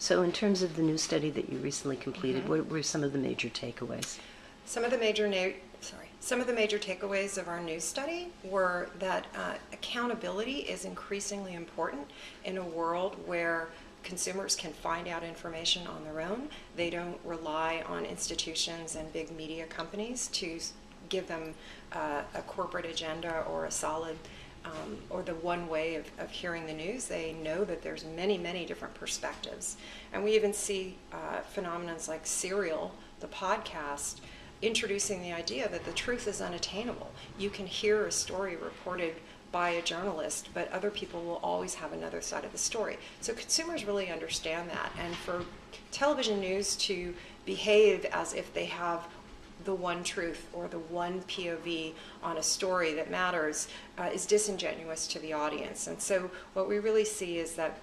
So in terms of the new study that you recently completed, what were some of the major takeaways? Some of the major takeaways of our news study were that accountability is increasingly important in a world where consumers can find out information on their own. They don't rely on institutions and big media companies to give them a corporate agenda or a solid or the one way of hearing the news. They know that there's many, many different perspectives. And we even see phenomena like Serial, the podcast, introducing the idea that the truth is unattainable. You can hear a story reported by a journalist, but other people will always have another side of the story. So consumers really understand that. And for television news to behave as if they have the one truth or the one POV on a story that matters is disingenuous to the audience. And so what we really see is that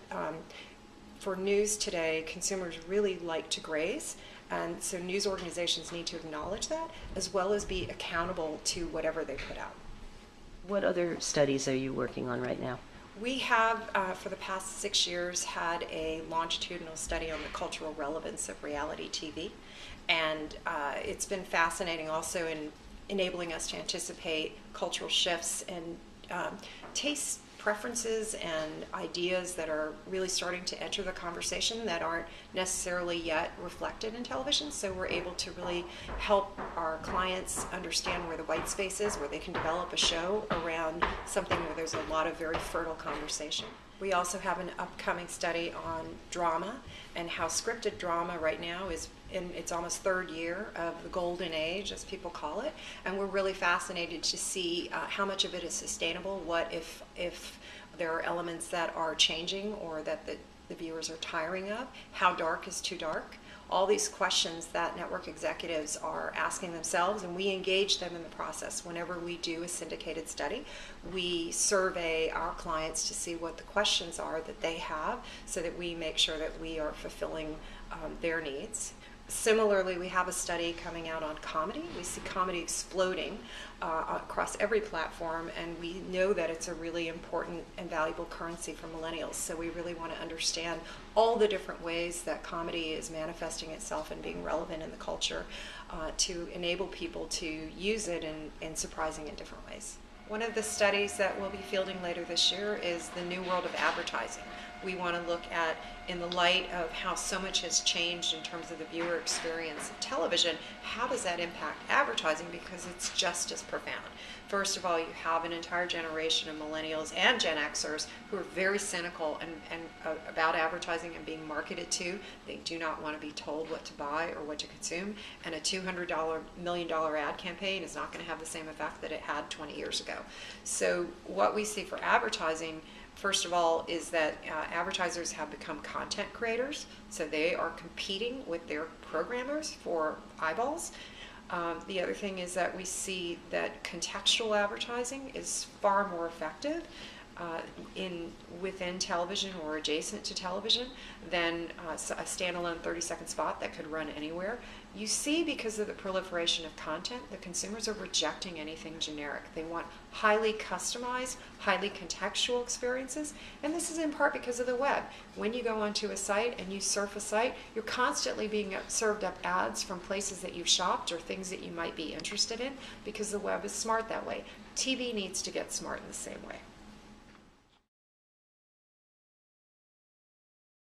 for news today, consumers really like to graze, and so news organizations need to acknowledge that as well as be accountable to whatever they put out. What other studies are you working on right now? We have, for the past 6 years, had a longitudinal study on the cultural relevance of reality TV. And it's been fascinating also in enabling us to anticipate cultural shifts and taste preferences and ideas that are really starting to enter the conversation that aren't necessarily yet reflected in television. So we're able to really help our clients understand where the white space is, where they can develop a show around something where there's a lot of very fertile conversation. We also have an upcoming study on drama and how scripted drama right now is in its almost third year of the golden age, as people call it, and we're really fascinated to see how much of it is sustainable, what if there are elements that are changing or that the viewers are tiring of, how dark is too dark. All these questions that network executives are asking themselves, and we engage them in the process. Whenever we do a syndicated study, we survey our clients to see what the questions are that they have so that we make sure that we are fulfilling their needs. Similarly, we have a study coming out on comedy. We see comedy exploding across every platform, and we know that it's a really important and valuable currency for millennials. So we really want to understand all the different ways that comedy is manifesting itself and being relevant in the culture to enable people to use it in surprising and different ways. One of the studies that we'll be fielding later this year is the new world of advertising. We want to look at, in the light of how so much has changed in terms of the viewer experience of television, how does that impact advertising, because it's just as profound. First of all, you have an entire generation of millennials and Gen Xers who are very cynical and about advertising and being marketed to. They do not want to be told what to buy or what to consume, and a $200 million ad campaign is not going to have the same effect that it had 20 years ago. So what we see for advertising, first of all, is that advertisers have become content creators, so they are competing with their programmers for eyeballs. The other thing is that we see that contextual advertising is far more effective within television or adjacent to television than a standalone 30-second spot that could run anywhere. You see, because of the proliferation of content, the consumers are rejecting anything generic. They want highly customized, highly contextual experiences, and this is in part because of the web. When you go onto a site and you surf a site, you're constantly being served up ads from places that you've shopped or things that you might be interested in, because the web is smart that way. TV needs to get smart in the same way.